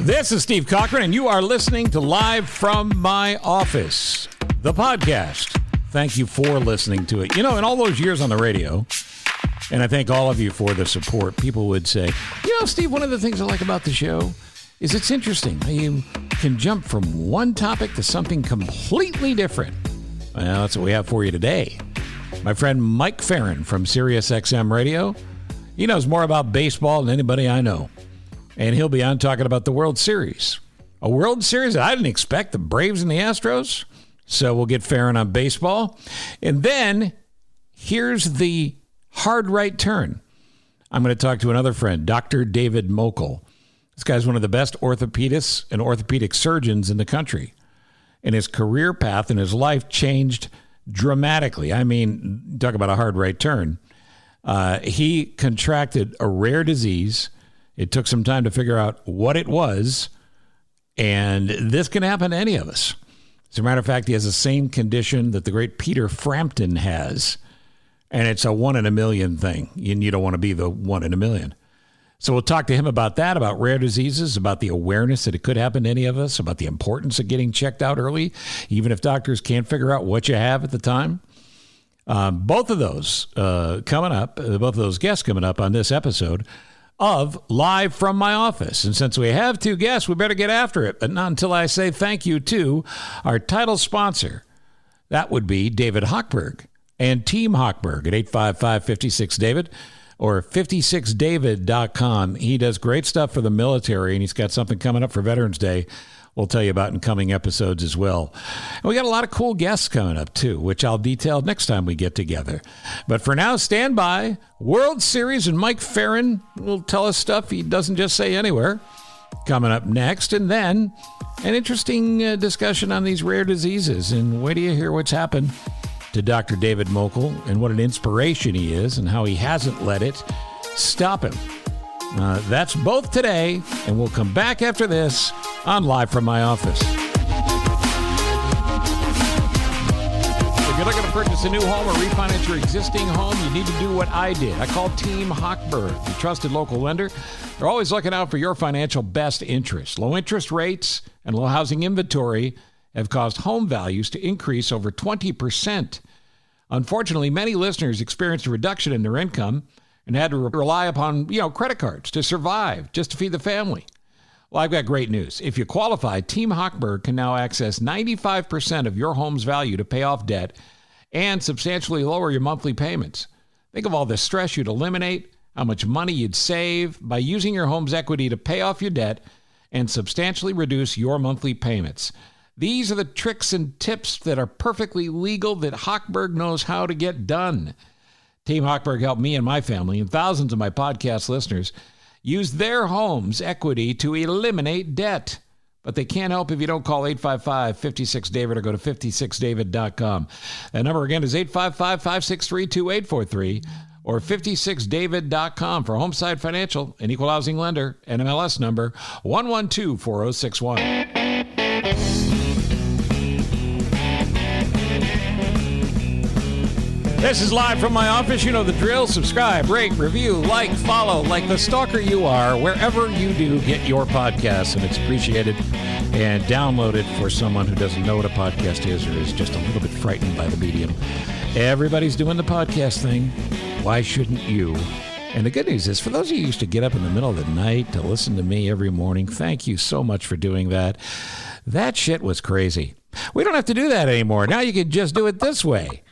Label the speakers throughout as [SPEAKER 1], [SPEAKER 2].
[SPEAKER 1] This is Steve Cochran, and you are listening to Live from My Office, the podcast. Thank you for listening to it. You know, in all those years on the radio, and I thank all of you for the support, people would say, you know, Steve, one of the things I like about the show is it's interesting how you can jump from one topic to something completely different. Well, that's what we have for you today. My friend Mike Ferrin from Sirius XM Radio, he knows more about baseball than anybody I know. And he'll be on talking about the World Series. A World Series that I didn't expect, the Braves and the Astros. So we'll get Ferrin on baseball. And then here's the hard right turn. I'm going to talk to another friend, Dr. David Mochel. This guy's one of the best orthopedists and orthopedic surgeons in the country. And his career path and his life changed dramatically. I mean, talk about a hard right turn. He contracted a rare disease. It took some time to figure out what it was, and this can happen to any of us. As a matter of fact, he has the same condition that the great Peter Frampton has, and it's a 1 in a million thing, and you don't want to be the 1 in a million. So we'll talk to him about that, about rare diseases, about the awareness that it could happen to any of us, about the importance of getting checked out early, even if doctors can't figure out what you have at the time. Both of those coming up, both of those guests coming up on this episode of Live from My Office. And since we have two guests, we better get after it. But not until I say thank you to our title sponsor. That would be David Hochberg and Team Hochberg at 855-56-DAVID or 56david.com. He does great stuff for the military, and he's got something coming up for Veterans Day we'll tell you about in coming episodes as well. And we got a lot of cool guests coming up, too, which I'll detail next time we get together. But for now, stand by. World Series and Mike Ferrin will tell us stuff he doesn't just say anywhere. Coming up next. And then an interesting discussion on these rare diseases. And wait till you hear what's happened to Dr. David Mochel and what an inspiration he is and how he hasn't let it stop him. That's both today, and we'll come back after this on Live from My Office. If you're looking to purchase a new home or refinance your existing home, you need to do what I did. I called Team Hochberg, the trusted local lender. They're always looking out for your financial best interest. Low interest rates and low housing inventory have caused home values to increase over 20%. Unfortunately, many listeners experienced a reduction in their income and had to rely upon, credit cards to survive, just to feed the family. Well, I've got great news. If you qualify, Team Hochberg can now access 95% of your home's value to pay off debt and substantially lower your monthly payments. Think of all the stress you'd eliminate, how much money you'd save by using your home's equity to pay off your debt and substantially reduce your monthly payments. These are the tricks and tips that are perfectly legal that Hochberg knows how to get done. Team Hochberg helped me and my family and thousands of my podcast listeners use their home's equity to eliminate debt. But they can't help if you don't call 855-56-DAVID or go to 56david.com. That number again is 855-563-2843 or 56david.com for Homeside Financial, an equal housing lender, NMLS number 1124061. This is Live from My Office. You know the drill. Subscribe, rate, review, like, follow, like the stalker you are, wherever you do get your podcasts, and it's appreciated. And download it for someone who doesn't know what a podcast is or is just a little bit frightened by the medium. Everybody's doing the podcast thing. Why shouldn't you? And the good news is, for those of you who used to get up in the middle of the night to listen to me every morning, thank you so much for doing that. That shit was crazy. We don't have to do that anymore. Now you can just do it this way.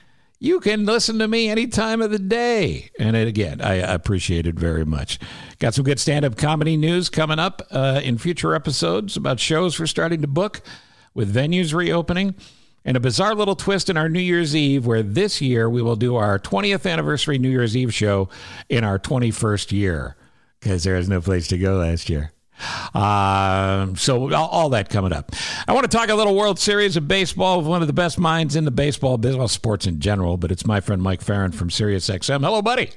[SPEAKER 1] You can listen to me any time of the day. And again, I appreciate it very much. Got some good stand-up comedy news coming up in future episodes about shows we're starting to book with venues reopening. And a bizarre little twist in our New Year's Eve, where this year we will do our 20th anniversary New Year's Eve show in our 21st year, because there was no place to go last year. So all that coming up. I want to talk a little World Series of baseball with one of the best minds in the baseball business, well, sports in general, but it's my friend Mike Ferrin from Sirius XM. Hello, buddy.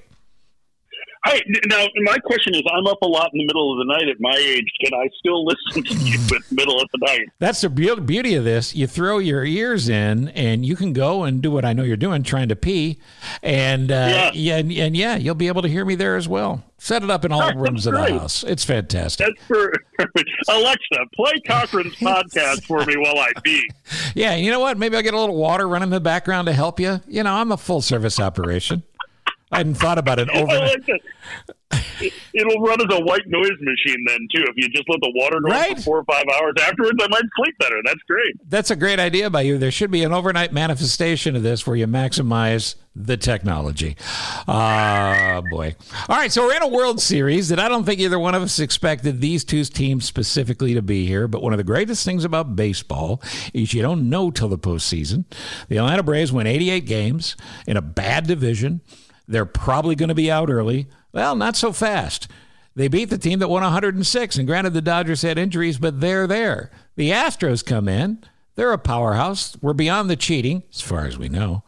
[SPEAKER 2] Now, my question is, I'm up a lot in the middle of the night at my age. Can I still listen to you at the middle of the night?
[SPEAKER 1] That's the beauty of this. You throw your ears in, and you can go and do what I know you're doing, trying to pee. And, you'll be able to hear me there as well. Set it up in all rooms of the house. It's fantastic.
[SPEAKER 2] That's perfect. Alexa, play Cochran's podcast for me while I pee.
[SPEAKER 1] Yeah, you know what? Maybe I'll get a little water running in the background to help you. You know, I'm a full-service operation. I hadn't thought about it overnight.
[SPEAKER 2] It'll run as a white noise machine then, too. If you just let the water run for 4 or 5 hours afterwards, I might sleep better. That's great.
[SPEAKER 1] That's a great idea by you. There should be an overnight manifestation of this where you maximize the technology. Boy. All right, so we're in a World Series that I don't think either one of us expected these two teams specifically to be here, but one of the greatest things about baseball is you don't know till the postseason. The Atlanta Braves win 88 games in a bad division. They're probably going to be out early. Well, not so fast. They beat the team that won 106, and granted the Dodgers had injuries, but they're there. The Astros come in. They're a powerhouse. We're beyond the cheating, as far as we know.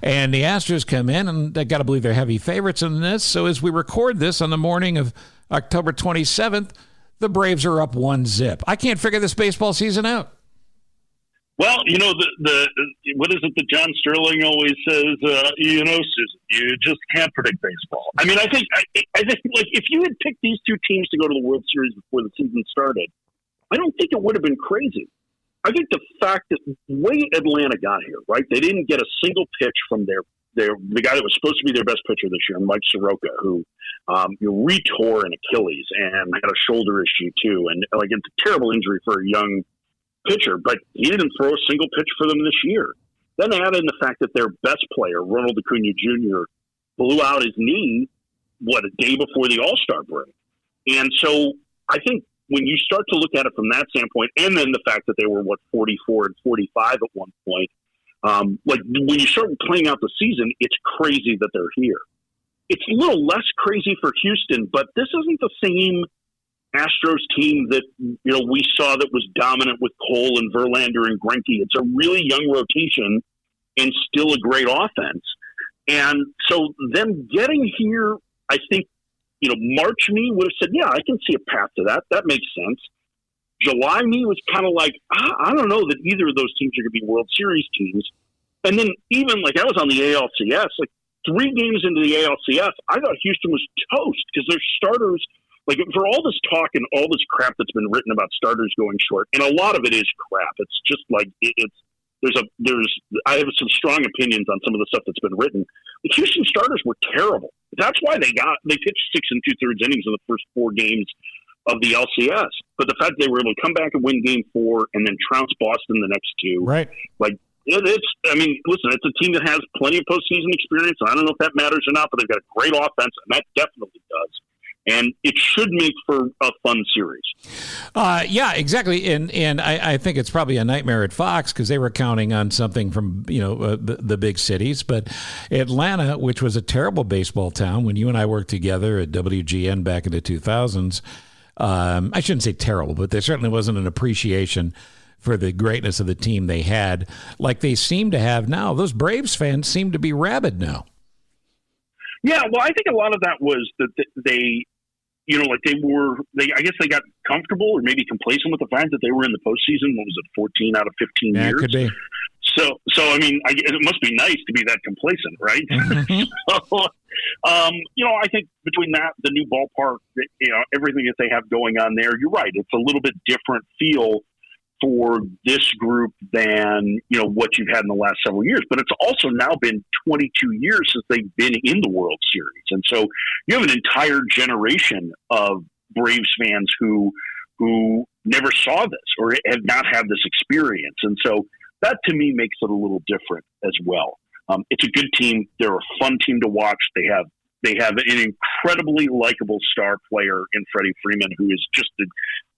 [SPEAKER 1] And the Astros come in, and I got to believe they're heavy favorites in this. So as we record this on the morning of October 27th, the Braves are up 1-0. I can't figure this baseball season out.
[SPEAKER 2] Well, you know, the what is it that John Sterling always says? Susan, you just can't predict baseball. I mean, I think like if you had picked these two teams to go to the World Series before the season started, I don't think it would have been crazy. I think the fact that the way Atlanta got here, right? They didn't get a single pitch from the guy that was supposed to be their best pitcher this year, Mike Soroka, who retore an Achilles and had a shoulder issue too, and like it's a terrible injury for a young pitcher, but he didn't throw a single pitch for them this year. Then add in the fact that their best player, Ronald Acuna Jr., blew out his knee, a day before the All-Star break. And so I think when you start to look at it from that standpoint, and then the fact that they were, 44 and 45 at one point, like when you start playing out the season, it's crazy that they're here. It's a little less crazy for Houston, but this isn't the same Astros team that we saw that was dominant with Cole and Verlander and Greinke. It's a really young rotation and still a great offense. And so them getting here, I think, March me would have said, yeah, I can see a path to that. That makes sense. July me was kind of like, I don't know that either of those teams are going to be World Series teams. And then even like I was on the ALCS, like 3 games into the ALCS, I thought Houston was toast because their starters. Like for all this talk and all this crap that's been written about starters going short, and a lot of it is crap. It's just like I have some strong opinions on some of the stuff that's been written. The Houston starters were terrible. That's why they pitched 6 2/3 innings in the first 4 games of the LCS. But the fact they were able to come back and win Game 4 and then trounce Boston the next 2,
[SPEAKER 1] right?
[SPEAKER 2] Like listen, it's a team that has plenty of postseason experience. I don't know if that matters or not, but they've got a great offense, and that definitely does. And it should make for a fun series.
[SPEAKER 1] Yeah, exactly. And I think it's probably a nightmare at Fox because they were counting on something from, the big cities. But Atlanta, which was a terrible baseball town when you and I worked together at WGN back in the 2000s, I shouldn't say terrible, but there certainly wasn't an appreciation for the greatness of the team they had like they seem to have now. Those Braves fans seem to be rabid now.
[SPEAKER 2] Yeah, well, I think a lot of that was that they I guess they got comfortable or maybe complacent with the fact that they were in the postseason. What was it, 14 out of 15 years?
[SPEAKER 1] Could be.
[SPEAKER 2] So I mean, it must be nice to be that complacent, right? So, I think between that, the new ballpark, everything that they have going on there, you're right. It's a little bit different feel for this group than, what you've had in the last several years. But it's also now been 22 years since they've been in the World Series. And so you have an entire generation of Braves fans who never saw this or have not had this experience. And so that to me makes it a little different as well. It's a good team. They're a fun team to watch. They have an incredibly likable star player in Freddie Freeman, who is just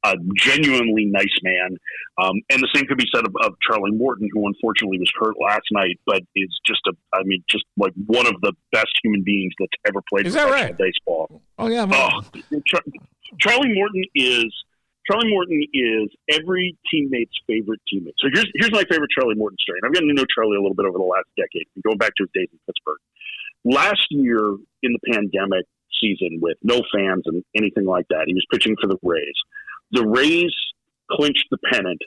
[SPEAKER 2] a genuinely nice man. And the same could be said of Charlie Morton, who unfortunately was hurt last night, but is just like one of the best human beings that's ever played professional baseball.
[SPEAKER 1] Oh yeah.
[SPEAKER 2] Charlie Morton is every teammate's favorite teammate. So here's my favorite Charlie Morton story. And I've gotten to know Charlie a little bit over the last decade, going back to his days in Pittsburgh. last year in the pandemic season with no fans and anything like that, he was pitching for the Rays. The Rays clinched the pennant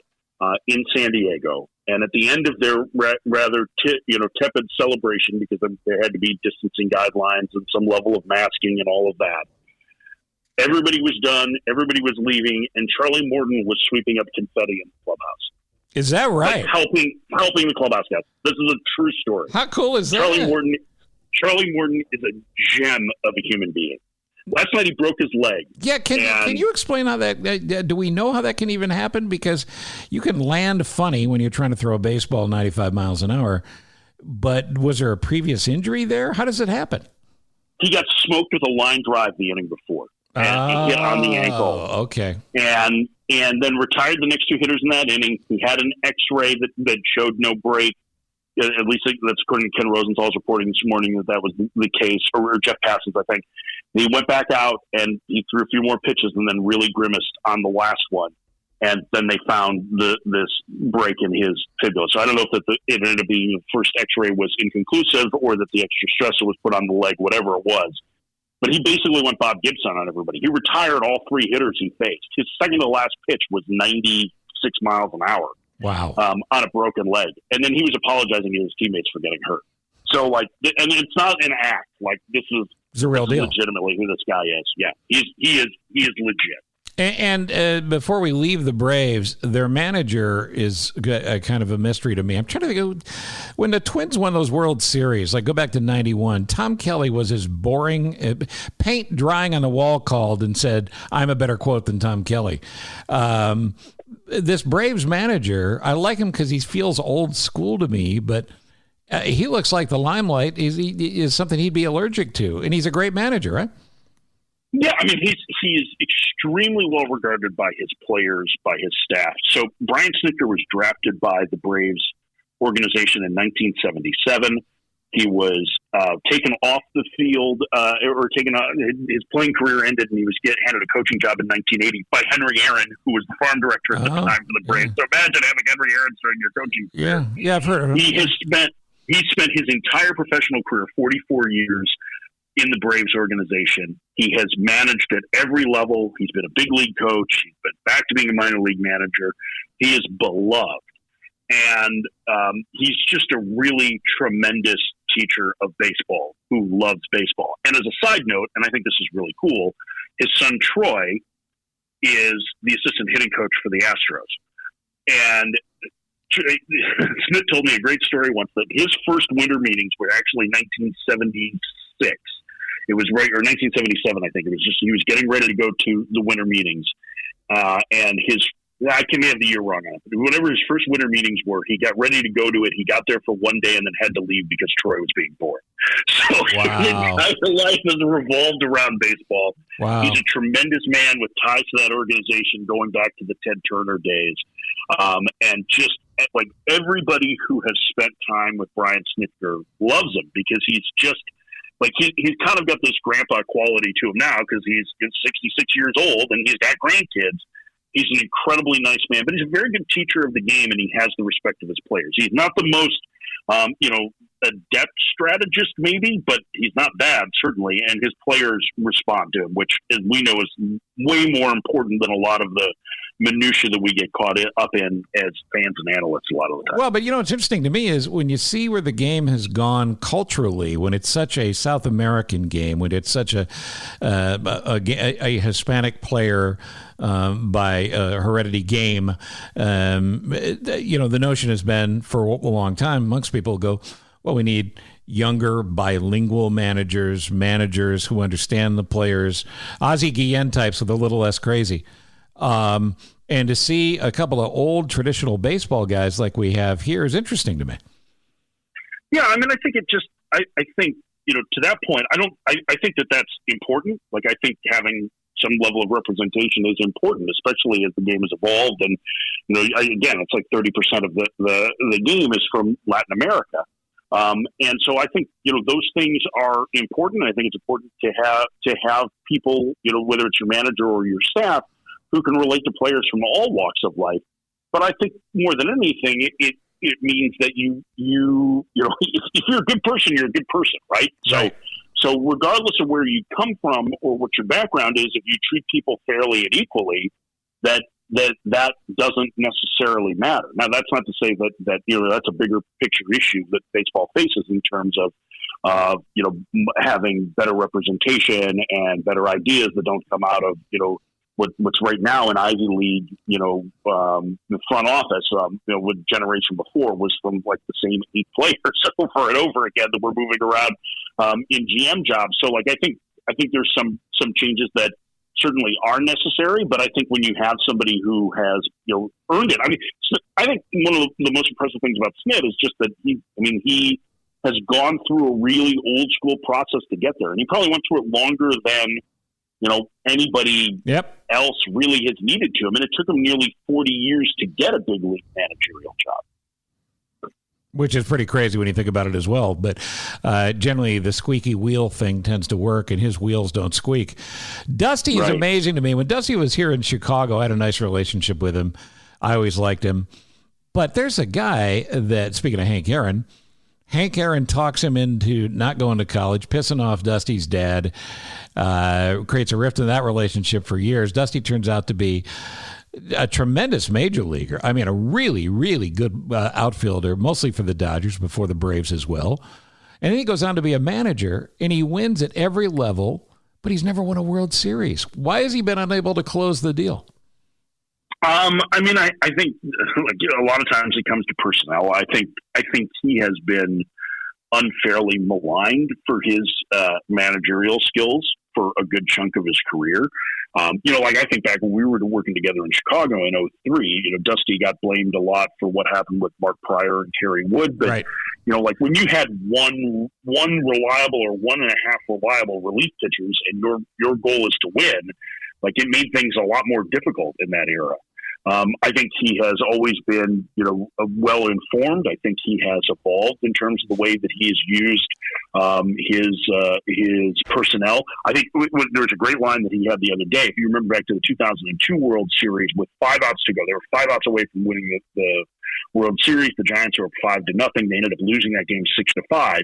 [SPEAKER 2] in San Diego, and at the end of their rather tepid celebration, because there had to be distancing guidelines and some level of masking and all of that, everybody was done, everybody was leaving, and Charlie Morton was sweeping up confetti in the clubhouse.
[SPEAKER 1] Is that right?
[SPEAKER 2] Like helping the clubhouse guys. This is a true story.
[SPEAKER 1] How cool is that?
[SPEAKER 2] Charlie Morton is a gem of a human being. Last night he broke his leg.
[SPEAKER 1] Yeah, can you explain how that? Do we know how that can even happen? Because you can land funny when you're trying to throw a baseball 95 miles an hour. But was there a previous injury there? How does it happen?
[SPEAKER 2] He got smoked with a line drive the inning before, and he hit on the ankle.
[SPEAKER 1] Okay.
[SPEAKER 2] And then retired the next two hitters in that inning. He had an X-ray that showed no break. At least that's according to Ken Rosenthal's reporting this morning that was the case, or Jeff Passons, I think. He went back out and he threw a few more pitches and then really grimaced on the last one. And then they found this break in his fibula. So I don't know if it ended up being the first X-ray was inconclusive or that the extra stressor was put on the leg, whatever it was. But he basically went Bob Gibson on everybody. He retired all three hitters he faced. His second to last pitch was 96 miles an hour.
[SPEAKER 1] Wow.
[SPEAKER 2] On a broken leg. And then he was apologizing to his teammates for getting hurt. So, and it's not an act. Like,
[SPEAKER 1] it's a real deal.
[SPEAKER 2] Legitimately who this guy is. Yeah. He is legit.
[SPEAKER 1] And before we leave the Braves, their manager is kind of a mystery to me. I'm trying to think of when the Twins won those World Series, like go back to 91, Tom Kelly was as boring, paint drying on the wall called and said, I'm a better quote than Tom Kelly. This Braves manager, I like him because he feels old school to me, but he looks like the limelight is something he'd be allergic to. And he's a great manager, right?
[SPEAKER 2] Yeah, I mean, he's extremely well regarded by his players, by his staff. So Brian Snitker was drafted by the Braves organization in 1977. He was taken off the field, his playing career ended, and he was handed a coaching job in 1980 by Henry Aaron, who was the farm director at the time for the Braves. Yeah. So imagine having Henry Aaron starting your coaching career.
[SPEAKER 1] Yeah, I've heard of him.
[SPEAKER 2] He spent his entire professional career, 44 years, in the Braves organization. He has managed at every level. He's been a big league coach. He's been back to being a minor league manager. He is beloved. And he's just a really tremendous teacher of baseball who loves baseball. And as a side note, and I think this is really cool, his son Troy is the assistant hitting coach for the Astros. And Smith told me a great story once that his first winter meetings were actually 1976. It was right, or 1977, I think. It was just, he was getting ready to go to the winter meetings. And I can have the year wrong on it, but whatever his first winter meetings were, he got ready to go to it. He got there for one day and then had to leave because Troy was being born. So his entire life has revolved around baseball.
[SPEAKER 1] Wow.
[SPEAKER 2] He's a tremendous man with ties to that organization going back to the Ted Turner days. And just like everybody who has spent time with Brian Snitker loves him because he's just like, he's kind of got this grandpa quality to him now because he's 66 years old and he's got grandkids. He's an incredibly nice man, but he's a very good teacher of the game, and he has the respect of his players. He's not the most, adept strategist, maybe, but he's not bad, certainly, and his players respond to him, which, as we know, is way more important than a lot of the minutia that we get caught up in as fans and analysts a lot of the time.
[SPEAKER 1] Well, but what's interesting to me is when you see where the game has gone culturally, when it's such a South American game, when it's such a Hispanic player by a heredity game, the notion has been for a long time amongst people go, well, we need younger bilingual managers who understand the players, Ozzie Guillen types with a little less crazy. And to see a couple of old traditional baseball guys like we have here is interesting to me.
[SPEAKER 2] Yeah, I mean, I think I think, to that point, I think that that's important. Like, I think having some level of representation is important, especially as the game has evolved. And, again, it's like 30% of the game is from Latin America. And so I think, those things are important. I think it's important to have people, whether it's your manager or your staff, who can relate to players from all walks of life. But I think more than anything, it means that you know, if you're a good person, you're a good person, right? So regardless of where you come from or what your background is, if you treat people fairly and equally, that doesn't necessarily matter. Now, that's not to say that you know, that's a bigger picture issue that baseball faces in terms of you know, having better representation and better ideas that don't come out of, you know, what's right now in Ivy League, you know, the front office, you know, with generation before was from like the same 8 players over and over again that were moving around in GM jobs. So like, I think there's some changes that certainly are necessary, but I think when you have somebody who has, you know, earned it, I mean, I think one of the most impressive things about Smith is just that he has gone through a really old school process to get there, and he probably went through it longer than, you know, anybody else really has needed to. I mean, it took him nearly 40 years to get a big league managerial job.
[SPEAKER 1] Which is pretty crazy when you think about it as well. But generally, the squeaky wheel thing tends to work, and his wheels don't squeak. Dusty is amazing to me. When Dusty was here in Chicago, I had a nice relationship with him. I always liked him. But there's a guy that, speaking of Hank Aaron talks him into not going to college, pissing off Dusty's dad, creates a rift in that relationship for years. Dusty turns out to be a tremendous major leaguer. I mean, a really, really good outfielder, mostly for the Dodgers, before the Braves as well. And then he goes on to be a manager, and he wins at every level, but he's never won a World Series. Why has he been unable to close the deal?
[SPEAKER 2] I mean, I think like, you know, a lot of times it comes to personnel. I think he has been unfairly maligned for his managerial skills for a good chunk of his career. You know, like I think back when we were working together in Chicago in 2003, you know, Dusty got blamed a lot for what happened with Mark Pryor and Terry Wood. But, you know, like when you had one reliable or 1.5 reliable relief pitchers and your goal is to win, like it made things a lot more difficult in that era. I think he has always been, you know, well informed. I think he has evolved in terms of the way that he has used his personnel. I think there was a great line that he had the other day. If you remember back to the 2002 World Series with 5 outs to go, they were 5 outs away from winning the World Series. The Giants were up 5-0. They ended up losing that game 6-5.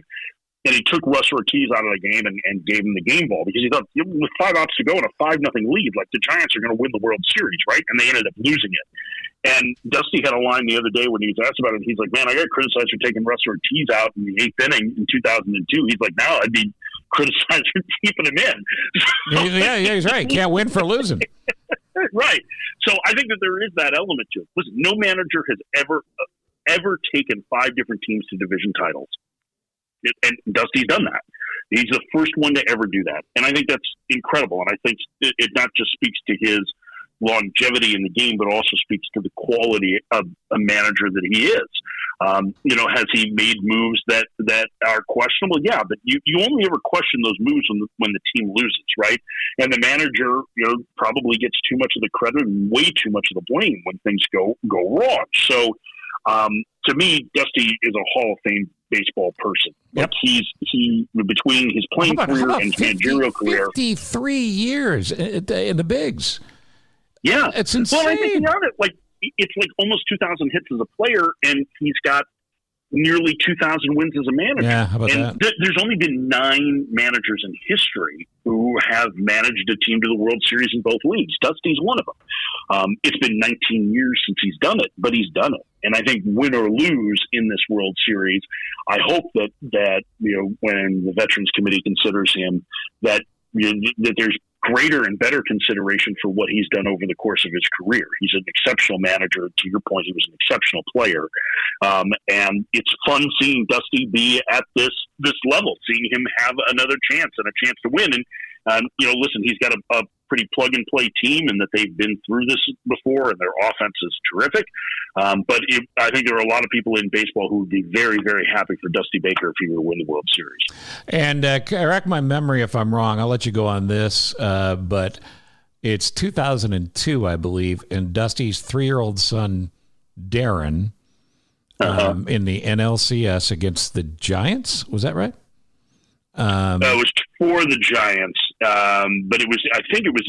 [SPEAKER 2] And he took Russ Ortiz out of the game and gave him the game ball because he thought, with 5 outs to go and a 5-0 lead, like the Giants are going to win the World Series, right? And they ended up losing it. And Dusty had a line the other day when he was asked about it. He's like, man, I got criticized for taking Russ Ortiz out in the 8th inning in 2002. He's like, now I'd be criticized for keeping him in.
[SPEAKER 1] Yeah, he's right. Can't win for losing.
[SPEAKER 2] Right. So I think that there is that element to it. Listen, no manager has ever taken 5 different teams to division titles. And Dusty's done that. He's the first one to ever do that. And I think that's incredible. And I think it not just speaks to his longevity in the game, but also speaks to the quality of a manager that he is. You know, has he made moves that are questionable? Yeah, but you only ever question those moves when the team loses, right? And the manager, you know, probably gets too much of the credit and way too much of the blame when things go wrong. So, to me, Dusty is a Hall of Fame baseball person. Like he between his playing career and his managerial career,
[SPEAKER 1] 53 years in the bigs.
[SPEAKER 2] Yeah,
[SPEAKER 1] it's insane.
[SPEAKER 2] Well, I think it's like almost 2,000 hits as a player, and he's got nearly 2,000 wins as a manager.
[SPEAKER 1] Yeah, how about
[SPEAKER 2] and
[SPEAKER 1] that?
[SPEAKER 2] There's only been 9 managers in history who have managed a team to the World Series in both leagues. Dusty's one of them. It's been 19 years since he's done it, but he's done it. And I think win or lose in this World Series, I hope that you know, when the Veterans Committee considers him, that that there's greater and better consideration for what he's done over the course of his career. He's an exceptional manager. To your point, he was an exceptional player. And it's fun seeing Dusty be at this level, seeing him have another chance and a chance to win. And, you know, listen, he's got a pretty plug-and-play team and that they've been through this before, and their offense is terrific. But I think there are a lot of people in baseball who would be very, very happy for Dusty Baker if he were to win the World Series. And
[SPEAKER 1] correct my memory if I'm wrong. I'll let you go on this, but it's 2002, I believe, and Dusty's 3-year-old son, Darren, in the NLCS against the Giants. Was that right?
[SPEAKER 2] It was for the Giants, but I think it was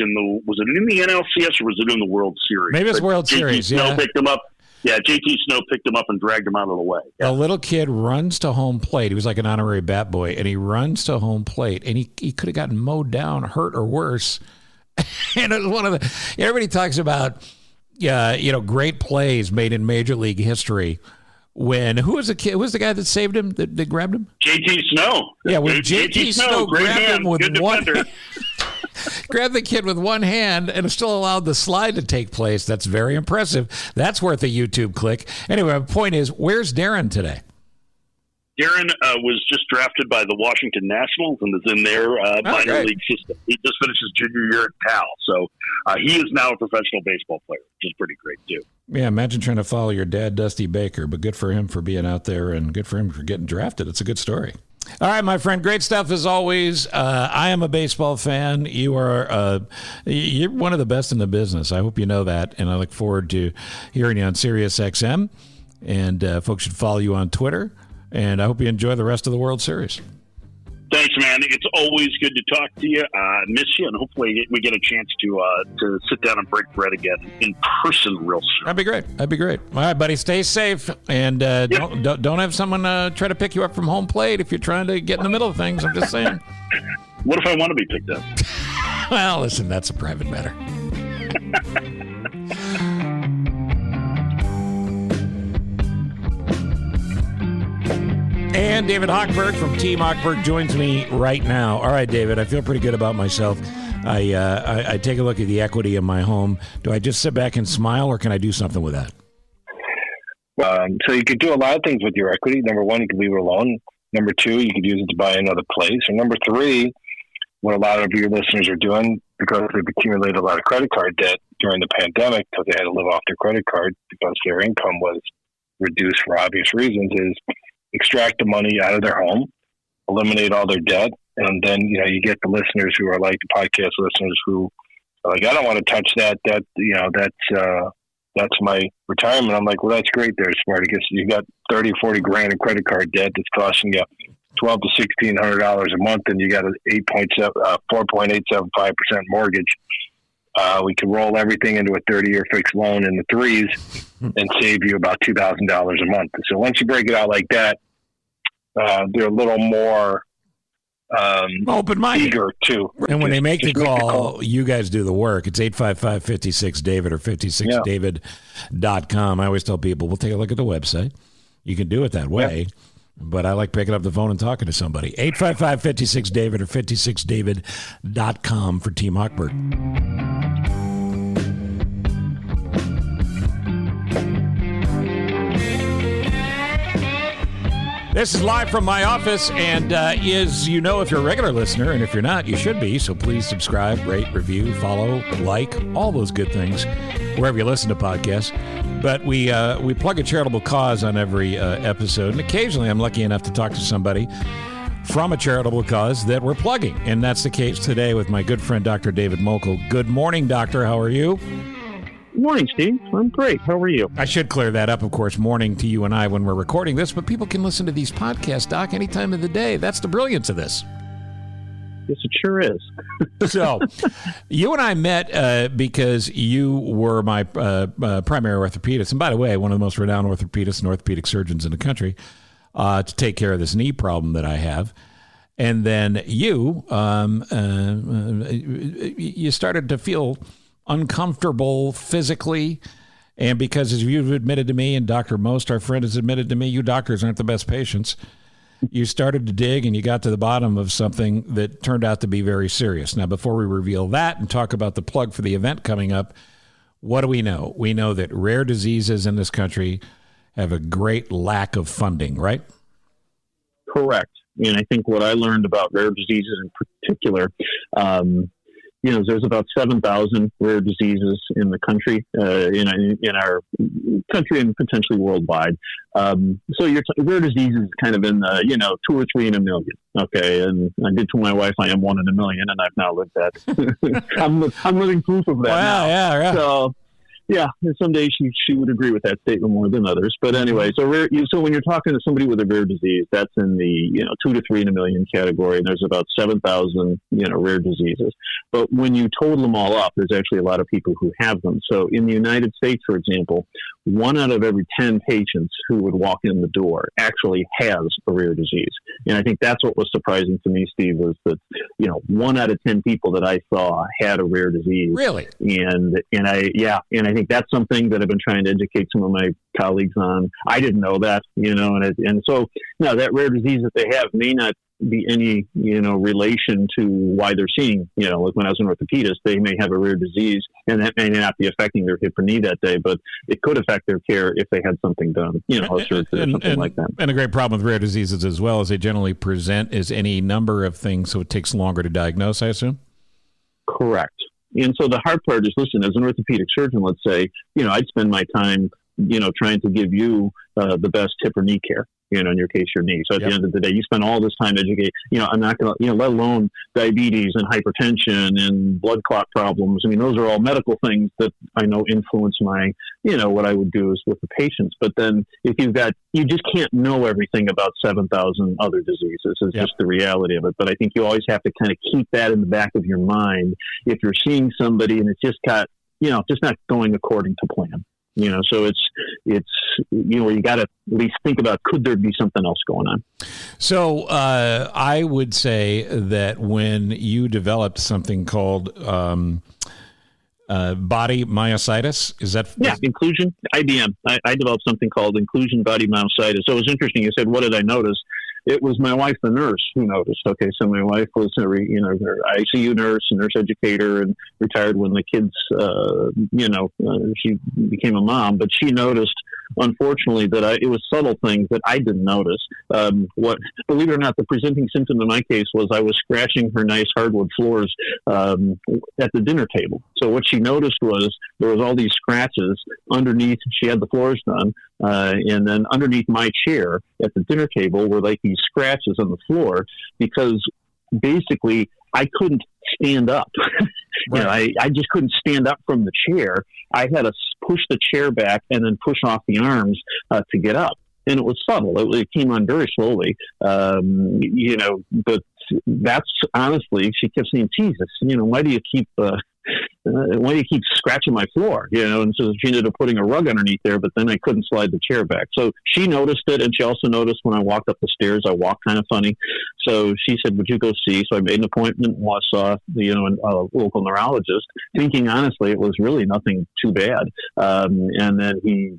[SPEAKER 2] was it in the NLCS or was it in the World Series?
[SPEAKER 1] Maybe it's World Series.
[SPEAKER 2] Snell picked them up. Yeah, JT Snow picked him up and dragged him out of the way. Yeah.
[SPEAKER 1] A little kid runs to home plate. He was like an honorary bat boy, and he runs to home plate, and he could have gotten mowed down, hurt, or worse. And it was one of the. Everybody talks about, great plays made in Major League history. When who was the kid? Who was the guy that saved him? That grabbed him?
[SPEAKER 2] JT Snow.
[SPEAKER 1] Yeah, when JT Snow grabbed him with one. Grabbed the kid with one hand and still allowed the slide to take place. That's very impressive. That's worth a YouTube click. Anyway, my point is, where's Darren today?
[SPEAKER 2] Darren was just drafted by the Washington Nationals and is in their minor league system. He just finished his junior year at Cal, so he is now a professional baseball player, which is pretty great too. Yeah,
[SPEAKER 1] imagine trying to follow your dad, Dusty Baker, but good for him for being out there and good for him for getting drafted. It's a good story. All right, my friend, great stuff as always. I am a baseball fan. You are you're one of the best in the business. I hope you know that, and I look forward to hearing you on Sirius XM. And folks should follow you on Twitter. And I hope you enjoy the rest of the World Series.
[SPEAKER 2] Thanks, man. It's always good to talk to you. I miss you, and hopefully we get a chance to sit down and break bread again in person real soon.
[SPEAKER 1] That'd be great. All right, buddy, stay safe, and don't have someone try to pick you up from home plate if you're trying to get in the middle of things. I'm just saying.
[SPEAKER 2] What if I want to be picked up?
[SPEAKER 1] Well, listen, that's a private matter. And David Hochberg from Team Hochberg joins me right now. All right, David, I feel pretty good about myself. I take a look at the equity in my home. Do I just sit back and smile, or can I do something with that?
[SPEAKER 3] So you could do a lot of things with your equity. Number one, you could leave it alone. Number two, you could use it to buy another place. Or number three, what a lot of your listeners are doing, because they've accumulated a lot of credit card debt during the pandemic because they had to live off their credit card because their income was reduced for obvious reasons, is extract the money out of their home, eliminate all their debt, and then you get the listeners who are like the podcast listeners who are like, I don't want to touch that. That's my retirement. I'm like, well, that's great. They're smart. I guess you got 30, 40 grand in credit card debt that's costing you $1,200 to $1,600 a month, and you got an 4.875% mortgage. We can roll everything into a 30-year fixed loan in the threes and save you about $2,000 a month. So once you break it out like that, they're a little more
[SPEAKER 1] open-minded,
[SPEAKER 3] eager too.
[SPEAKER 1] And when they make the call, you guys do the work. It's 855-56-DAVID or 56david.com. I always tell people, we'll take a look at the website. You can do it that way. Yeah. But I like picking up the phone and talking to somebody. 855-56-DAVID or 56david.com for Team Hochberg. This is live from my office, and if you're a regular listener, and if you're not, you should be, so please subscribe, rate, review, follow, like, all those good things, wherever you listen to podcasts. But we plug a charitable cause on every episode, and occasionally I'm lucky enough to talk to somebody from a charitable cause that we're plugging, and that's the case today with my good friend, Dr. David Mochel. Good morning, Doctor. How are you?
[SPEAKER 4] Morning, Steve. I'm great. How are you?
[SPEAKER 1] I should clear that up, of course, morning to you and I when we're recording this, but people can listen to these podcasts, Doc, any time of the day. That's the brilliance of this.
[SPEAKER 4] Yes, it sure is.
[SPEAKER 1] So, you and I met because you were my primary orthopedist, and by the way, one of the most renowned orthopedists and orthopedic surgeons in the country, to take care of this knee problem that I have. And then you started to feel uncomfortable physically, and because, as you've admitted to me, and Dr. Most, our friend, has admitted to me, you doctors aren't the best patients. You started to dig, and you got to the bottom of something that turned out to be very serious. Now, before we reveal that and talk about the plug for the event coming up, what do we know? We know that rare diseases in this country have a great lack of funding, right?
[SPEAKER 4] Correct. And I think what I learned about rare diseases in particular, there's about 7,000 rare diseases in the country, in our country and potentially worldwide. So rare diseases is kind of in the, 2 or 3 in a million. Okay. And I did tell my wife I am 1 in a million, and I've now lived that. I'm living proof of that now.
[SPEAKER 1] Yeah.
[SPEAKER 4] So, Yeah, and someday she would agree with that statement more than others. But anyway, so when you're talking to somebody with a rare disease, that's in the 2 to 3 in a million category, and there's about 7,000 rare diseases. But when you total them all up, there's actually a lot of people who have them. So in the United States, for example, 1 out of every 10 patients who would walk in the door actually has a rare disease. And I think that's what was surprising to me, Steve, was that 1 out of 10 people that I saw had a rare disease.
[SPEAKER 1] Really?
[SPEAKER 4] And I think that's something that I've been trying to educate some of my colleagues on. I didn't know that, and so now that rare disease that they have may not be any, relation to why they're seeing, like when I was an orthopedist, they may have a rare disease and that may not be affecting their hip or knee that day, but it could affect their care if they had something done, a surgery or something like that.
[SPEAKER 1] And a great problem with rare diseases as well is they generally present as any number of things, so it takes longer to diagnose, I assume?
[SPEAKER 4] Correct. And so the hard part is, listen, as an orthopedic surgeon, let's say, I'd spend my time, trying to give you the best hip or knee care, in your case, your knee. So at the end of the day, you spend all this time educating, I'm not going to, let alone diabetes and hypertension and blood clot problems. I mean, those are all medical things that I know influence my, what I would do is with the patients. But then if you just can't know everything about 7,000 other diseases. It's just the reality of it. But I think you always have to kind of keep that in the back of your mind if you're seeing somebody and it's just got, just not going according to plan. So it's you got to at least think about, could there be something else going on?
[SPEAKER 1] So I would say that when you developed something called body myositis, is that?
[SPEAKER 4] Yeah, inclusion, IBM. I developed something called inclusion body myositis. So it was interesting. You said, what did I notice? It was my wife, the nurse, who noticed. Okay, so my wife was her ICU nurse, a nurse educator, and retired when the kids, she became a mom. But she noticed, unfortunately, that it was subtle things that I didn't notice. Believe it or not, the presenting symptom in my case was I was scratching her nice hardwood floors at the dinner table. So what she noticed was there was all these scratches underneath. She had the floors done. And then underneath my chair at the dinner table were like these scratches on the floor because basically I couldn't stand up.
[SPEAKER 1] Right.
[SPEAKER 4] I just couldn't stand up from the chair. I had to push the chair back and then push off the arms to get up. And it was subtle. It came on very slowly, but that's honestly, she kept saying, Jesus, why do you keep scratching my floor? And so she ended up putting a rug underneath there, but then I couldn't slide the chair back. So she noticed it, and she also noticed when I walked up the stairs, I walked kind of funny. So she said, would you go see? So I made an appointment and saw a local neurologist, thinking honestly it was really nothing too bad. And then he,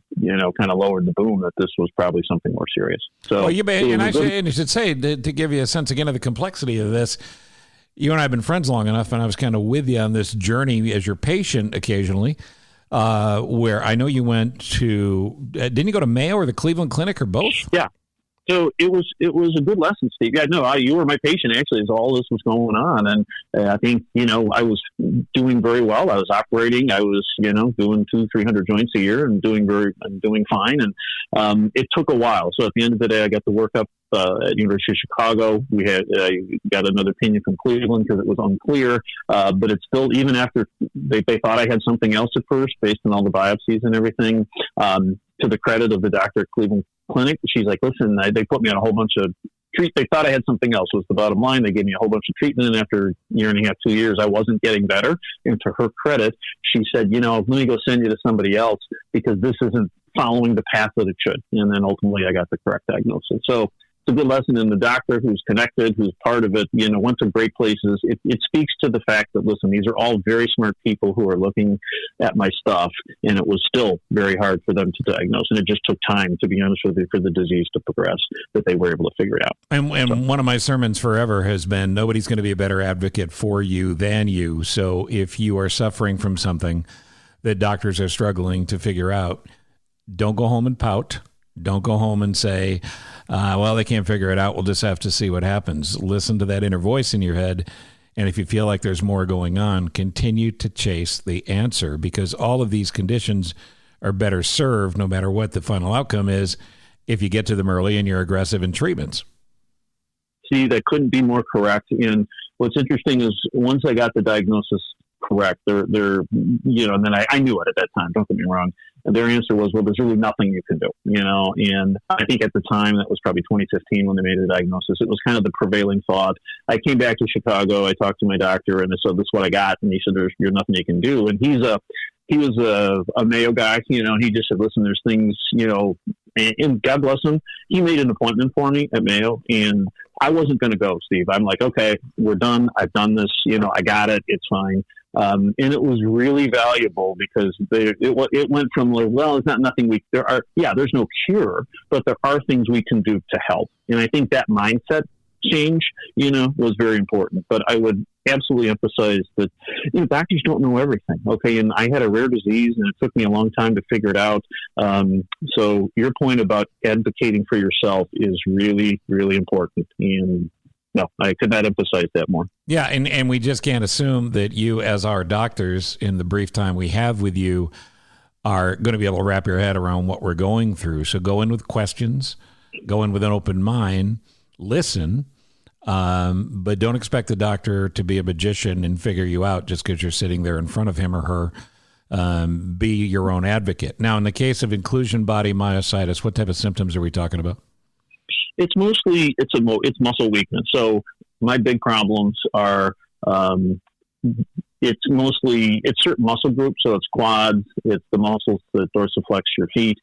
[SPEAKER 4] kind of lowered the boom that this was probably something more serious. So,
[SPEAKER 1] I should say, to give you a sense again of the complexity of this, you and I have been friends long enough, and I was kind of with you on this journey as your patient occasionally, where I know you went to, didn't you go to Mayo or the Cleveland Clinic or both?
[SPEAKER 4] Yeah. So it was a good lesson, Steve. Yeah, no, you were my patient actually as all this was going on. And I think, I was doing very well. I was operating. I was, doing 200-300 joints a year and doing fine. And it took a while. So at the end of the day, I got the workup at University of Chicago. We had got another opinion from Cleveland because it was unclear. But it's still, even after they thought I had something else at first based on all the biopsies and everything, to the credit of the doctor at Cleveland Clinic, she's like, listen, they put me on a whole bunch of they thought I had something else was the bottom line. They gave me a whole bunch of treatment, and after a year and a half, 2 years, I wasn't getting better. And to her credit, she said, let me go send you to somebody else because this isn't following the path that it should. And then ultimately I got the correct diagnosis. So it's a good lesson in the doctor who's connected, who's part of it, went to great places. It speaks to the fact that, listen, these are all very smart people who are looking at my stuff, and it was still very hard for them to diagnose. And it just took time, to be honest with you, for the disease to progress, that they were able to figure it out.
[SPEAKER 1] And one of my sermons forever has been, nobody's going to be a better advocate for you than you. So if you are suffering from something that doctors are struggling to figure out, don't go home and pout. Don't go home and say, well, they can't figure it out. We'll just have to see what happens. Listen to that inner voice in your head. And if you feel like there's more going on, continue to chase the answer, because all of these conditions are better served, no matter what the final outcome is, if you get to them early and you're aggressive in treatments.
[SPEAKER 4] See, that couldn't be more correct. And what's interesting is once I got the diagnosis correct. They're, and then I knew it at that time, don't get me wrong. And their answer was, well, there's really nothing you can do, and I think at the time, that was probably 2015 when they made the diagnosis, it was kind of the prevailing thought. I came back to Chicago, I talked to my doctor, and I said, this is what I got. And he said, there's nothing you can do. And he was a Mayo guy, he just said, listen, there's things, and God bless him, he made an appointment for me at Mayo, and I wasn't going to go, Steve. I'm like, okay, we're done. I've done this, I got it. It's fine. And it was really valuable because it went from like, well, it's not nothing there's no cure, but there are things we can do to help. And I think that mindset change, was very important. But I would absolutely emphasize that, doctors don't know everything. Okay. And I had a rare disease and it took me a long time to figure it out. So your point about advocating for yourself is really, really important. And no, I could not emphasize that more.
[SPEAKER 1] Yeah, and we just can't assume that you, as our doctors, in the brief time we have with you, are going to be able to wrap your head around what we're going through. So go in with questions, go in with an open mind, listen, but don't expect the doctor to be a magician and figure you out just because you're sitting there in front of him or her. Be your own advocate. Now, in the case of inclusion body myositis, what type of symptoms are we talking about?
[SPEAKER 4] It's mostly it's muscle weakness. So my big problems are it's certain muscle groups. So it's quads, it's the muscles that dorsiflex your feet,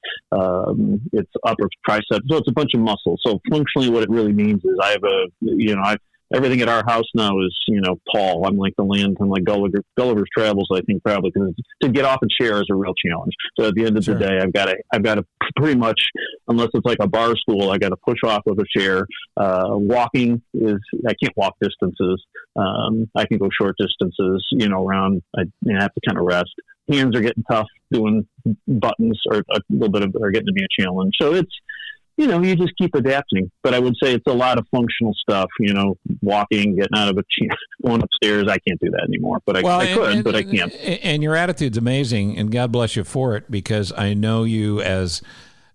[SPEAKER 4] it's upper triceps. So it's a bunch of muscles. So functionally, what it really means is I have everything at our house now is, tall. I'm like Gulliver's Travels, I think, probably, because to get off a chair is a real challenge. So at the end of the day, I've got to pretty much, unless it's like a bar stool, I got to push off of a chair. Walking I can't walk distances. I can go short distances, around, I have to kind of rest. Hands are getting tough doing buttons or a little bit are getting to be a challenge. So it's, you just keep adapting. But I would say it's a lot of functional stuff, walking, getting out of a chair, going upstairs. I can't do that anymore, but I could, but I can't.
[SPEAKER 1] And your attitude's amazing, and God bless you for it, because I know you as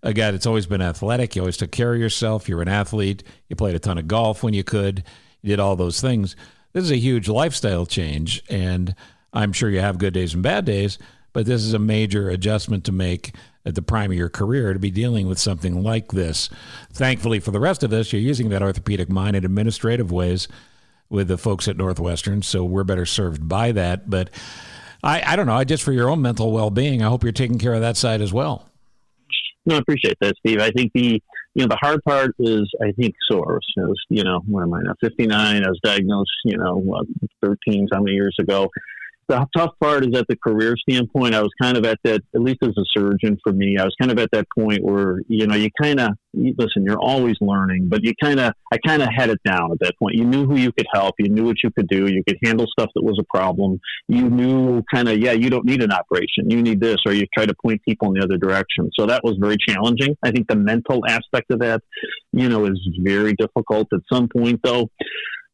[SPEAKER 1] a guy that's always been athletic. You always took care of yourself. You're an athlete. You played a ton of golf when you could. You did all those things. This is a huge lifestyle change, and I'm sure you have good days and bad days, but this is a major adjustment to make at the prime of your career to be dealing with something like this. Thankfully for the rest of us, you're using that orthopedic mind in administrative ways with the folks at Northwestern, so we're better served by that. But I don't know, just for your own mental well-being, I hope you're taking care of that side as well.
[SPEAKER 4] No, I appreciate that, Steve. I think the hard part is, I think, sore. So, what am I now? 59. I was diagnosed, 13, how many years ago. The tough part is at the career standpoint. I was kind of at that, at least as a surgeon for me, I was kind of at that point where, you kind of, listen, you're always learning, but I kind of had it down at that point. You knew who you could help. You knew what you could do. You could handle stuff that was a problem. You knew you don't need an operation. You need this, or you try to point people in the other direction. So that was very challenging. I think the mental aspect of that, is very difficult at some point, though.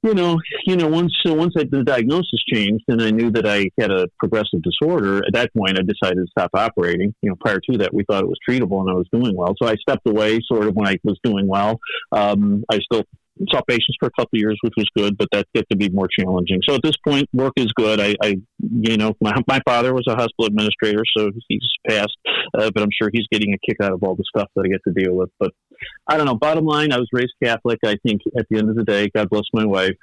[SPEAKER 4] Once the diagnosis changed and I knew that I had a progressive disorder, at that point I decided to stop operating. Prior to that, we thought it was treatable and I was doing well. So I stepped away sort of when I was doing well. I still saw patients for a couple of years, which was good, but that get to be more challenging. So at this point, work is good. My father was a hospital administrator, so he's passed, but I'm sure he's getting a kick out of all the stuff that I get to deal with. But I don't know. Bottom line, I was raised Catholic. I think at the end of the day, God bless my wife.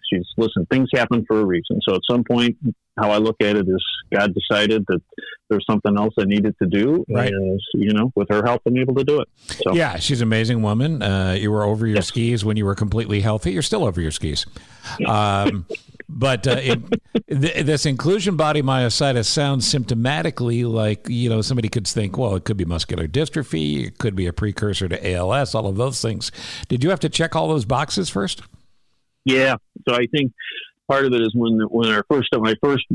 [SPEAKER 4] Things happen for a reason. So at some point, how I look at it is God decided that there's something else I needed to do.
[SPEAKER 1] Right.
[SPEAKER 4] And, with her help, I'm able to do it. So.
[SPEAKER 1] Yeah, she's an amazing woman. You were over your skis when you were completely healthy. You're still over your skis. But this inclusion body myositis sounds symptomatically like, somebody could think, well, it could be muscular dystrophy. It could be a precursor to ALS, all of those things. Did you have to check all those boxes first?
[SPEAKER 4] Yeah. So I think part of it is when I first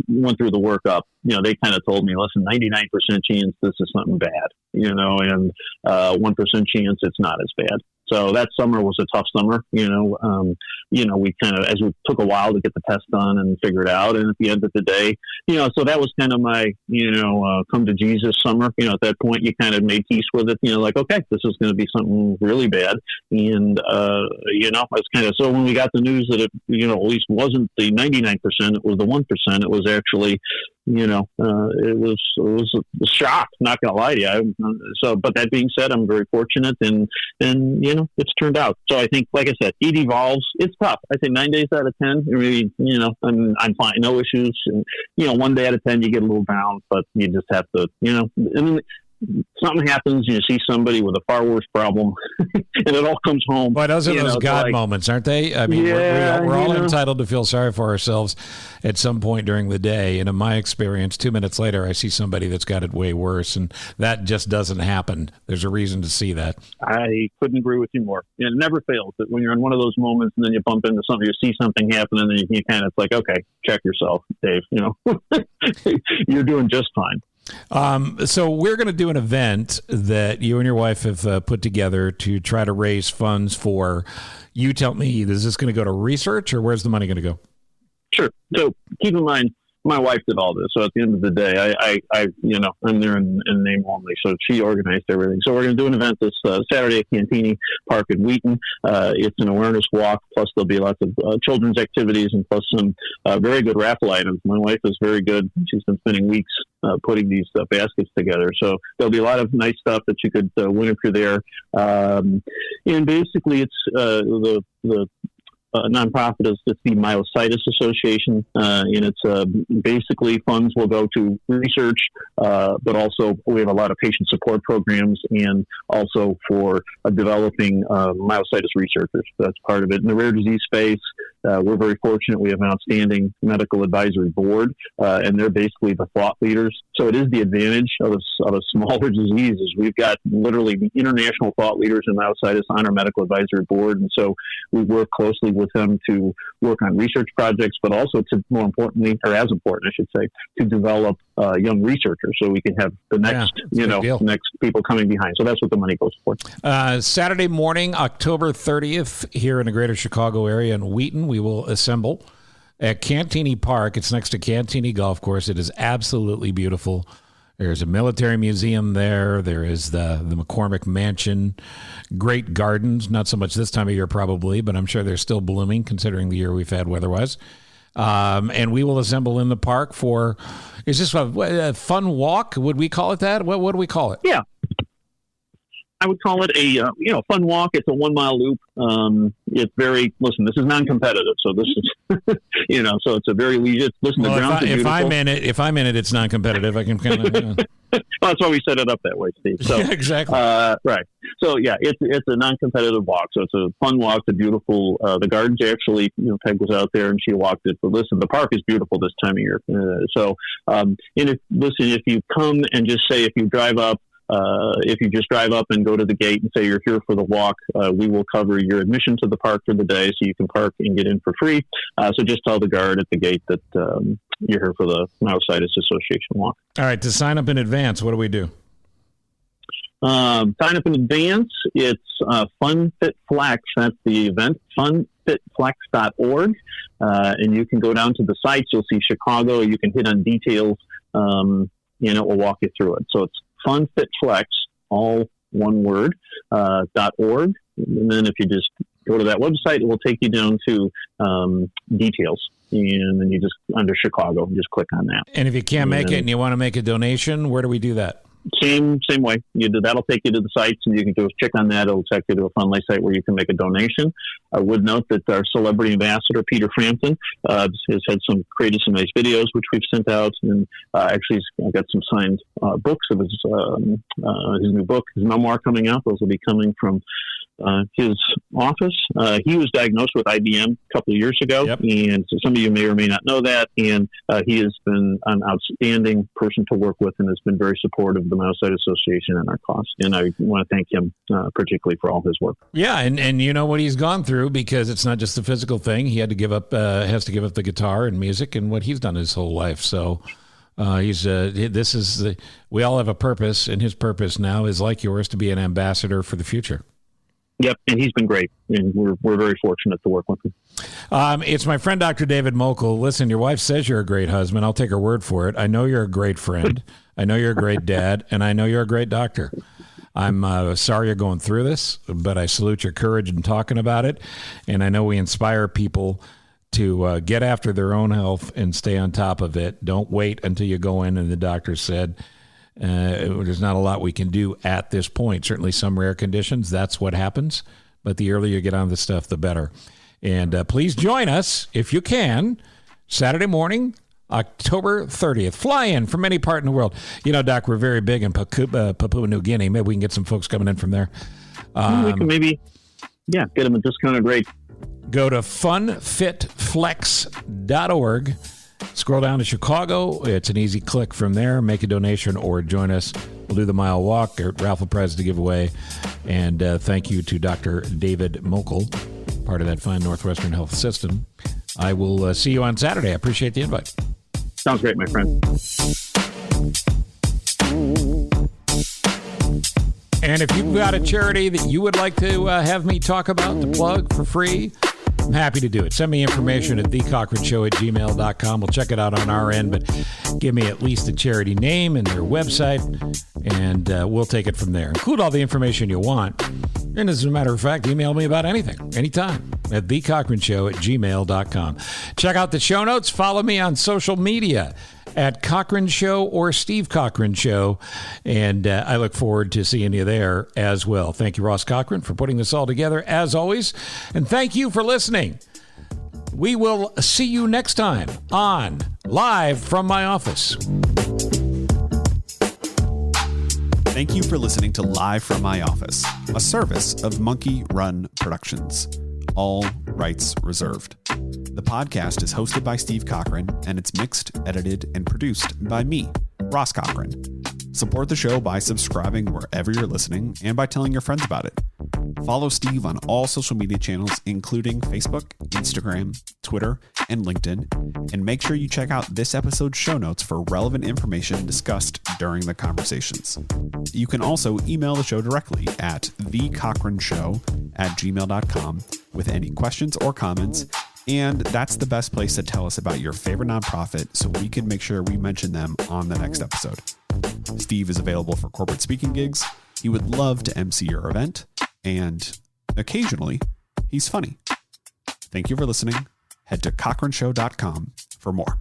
[SPEAKER 4] went through the workup, they kind of told me, listen, 99% chance this is something bad, and 1% chance it's not as bad. So that summer was a tough summer, we kind of, as we took a while to get the test done and figure it out. And at the end of the day, so that was kind of my, come to Jesus summer. At that point, you kind of made peace with it, like, okay, this is going to be something really bad. And, I was kind of, so when we got the news that it, at least wasn't the 99%, it was the 1%, it was actually, it was a shock. Not gonna lie to you. But that being said, I'm very fortunate, and it's turned out. So I think, like I said, it evolves. It's tough. I think 9 days out of 10, really, I'm fine, no issues. And, 1 day out of 10, you get a little down, but you just have to, something happens, you see somebody with a far worse problem, and it all comes home.
[SPEAKER 1] But those are those God moments, aren't they? I mean, we're all entitled to feel sorry for ourselves at some point during the day. And in my experience, 2 minutes later, I see somebody that's got it way worse, and that just doesn't happen. There's a reason to see that.
[SPEAKER 4] I couldn't agree with you more. It never fails. That when you're in one of those moments, and then you bump into something, you see something happen, and then you kind of, it's like, okay, check yourself, Dave. You're doing just fine.
[SPEAKER 1] So we're going to do an event that you and your wife have put together to try to raise funds for. You tell me, is this going to go to research, or where's the money going to go?
[SPEAKER 4] Sure. So keep in mind, my wife did all this. So at the end of the day, I'm there in name only. So she organized everything. So we're going to do an event this Saturday at Cantini Park in Wheaton. It's an awareness walk. Plus there'll be lots of children's activities, and plus some very good raffle items. My wife is very good. She's been spending weeks putting these baskets together. So there'll be a lot of nice stuff that you could win if you're there. And basically it's the nonprofit is the Myositis Association, and it's basically funds will go to research, but also we have a lot of patient support programs, and also for developing myositis researchers. That's part of it. In the rare disease space, we're very fortunate. We have an outstanding medical advisory board, and they're basically the thought leaders. So it is the advantage of a smaller disease is we've got literally the international thought leaders in myositis on our medical advisory board, and so we work closely with them to work on research projects, but also to, more importantly, or as important, I should say, to develop young researchers so we can have the next, next people coming behind. So that's what the money goes for.
[SPEAKER 1] Saturday morning, October 30th, here in the greater Chicago area in Wheaton, we will assemble at Cantini Park. It's next to Cantini Golf Course. It is absolutely beautiful. There's a military museum there. There is the McCormick Mansion. Great gardens. Not so much this time of year probably, but I'm sure they're still blooming considering the year we've had weather-wise. And we will assemble in the park for, is this a fun walk? Would we call it that? What do we call it?
[SPEAKER 4] Yeah. I would call it a fun walk. It's a 1 mile loop. It's very, listen, this is non-competitive. So this is, so it's a very leisure. Listen,
[SPEAKER 1] well,
[SPEAKER 4] the grounds are beautiful.
[SPEAKER 1] If I'm in it, it's non-competitive. I can kind of,
[SPEAKER 4] well, that's why we set it up that way, Steve. So,
[SPEAKER 1] yeah, exactly.
[SPEAKER 4] Right. So yeah, it's a non-competitive walk. So it's a fun walk. It's beautiful. The gardens actually, Peg was out there and she walked it. But listen, the park is beautiful this time of year. And if you come and just say, if you just drive up and go to the gate and say you're here for the walk, we will cover your admission to the park for the day, so you can park and get in for free. So just tell the guard at the gate that you're here for the Myositis Association walk.
[SPEAKER 1] All right, to sign up in advance, what do we do?
[SPEAKER 4] Sign up in advance. It's FunFitFlex. That's the event, funfitflex.org. And you can go down to the sites. You'll see Chicago. You can hit on details. It will walk you through it. So it's FunFitFlex, all one word, .org. And then if you just go to that website, it will take you down to details. And then you just, under Chicago, just click on that.
[SPEAKER 1] And if you can't make it and you want to make a donation, where do we do that?
[SPEAKER 4] Same way. That'll take you to the sites, and you can just check on that. It'll take you to a Funlight site where you can make a donation. I would note that our celebrity ambassador, Peter Frampton, has had created some nice videos, which we've sent out, and actually he's got some signed books of his new book, his memoir coming out. Those will be coming from his office. He was diagnosed with IBM a couple of years ago, yep. And so some of you may or may not know that. And he has been an outstanding person to work with and has been very supportive of the Myositis Association and our cause. And I want to thank him particularly for all his work.
[SPEAKER 1] Yeah, and you know what he's gone through, because it's not just a physical thing. He had to give up, the guitar and music and what he's done his whole life. So we all have a purpose, and his purpose now is like yours, to be an ambassador for the future.
[SPEAKER 4] Yep, and he's been great, and we're very fortunate to work with him.
[SPEAKER 1] It's my friend, Dr. David Mochel. Listen, your wife says you're a great husband. I'll take her word for it. I know you're a great friend. I know you're a great dad, and I know you're a great doctor. I'm sorry you're going through this, but I salute your courage in talking about it, and I know we inspire people to get after their own health and stay on top of it. Don't wait until you go in and the doctor said, there's not a lot we can do at this point. Certainly some rare conditions, that's what happens. But the earlier you get on this stuff, the better. And please join us, if you can, Saturday morning, October 30th. Fly in from any part in the world. You know, Doc, we're very big in Papua New Guinea. Maybe we can get some folks coming in from there.
[SPEAKER 4] We can maybe, get them a discounted rate.
[SPEAKER 1] Go to funfitflex.org. Scroll down to Chicago. It's an easy click from there. Make a donation or join us. We'll do the mile walk. There are raffle prizes to give away. And thank you to Dr. David Mochel, part of that fine Northwestern Health System. I will see you on Saturday. I appreciate the invite.
[SPEAKER 4] Sounds great, my friend.
[SPEAKER 1] And if you've got a charity that you would like to have me talk about, to plug for free, I'm happy to do it. Send me information at thecochranshow@gmail.com. We'll check it out on our end, but give me at least a charity name and their website, and we'll take it from there. Include all the information you want. And as a matter of fact, email me about anything, anytime, at thecochranshow@gmail.com. Check out the show notes. Follow me on social media at Cochran Show or Steve Cochran Show. And I look forward to seeing you there as well. Thank you, Ross Cochran, for putting this all together, as always. And thank you for listening. We will see you next time on Live from My Office.
[SPEAKER 5] Thank you for listening to Live from My Office, a service of Monkey Run Productions. All rights reserved. The podcast is hosted by Steve Cochran, and it's mixed, edited, and produced by me, Ross Cochran. Support the show by subscribing wherever you're listening and by telling your friends about it. Follow Steve on all social media channels, including Facebook, Instagram, Twitter, and LinkedIn. And make sure you check out this episode's show notes for relevant information discussed during the conversations. You can also email the show directly at thecochranshow@gmail.com with any questions or comments. And that's the best place to tell us about your favorite nonprofit so we can make sure we mention them on the next episode. Steve is available for corporate speaking gigs. He would love to MC your event. And occasionally, he's funny. Thank you for listening. Head to cochranshow.com for more.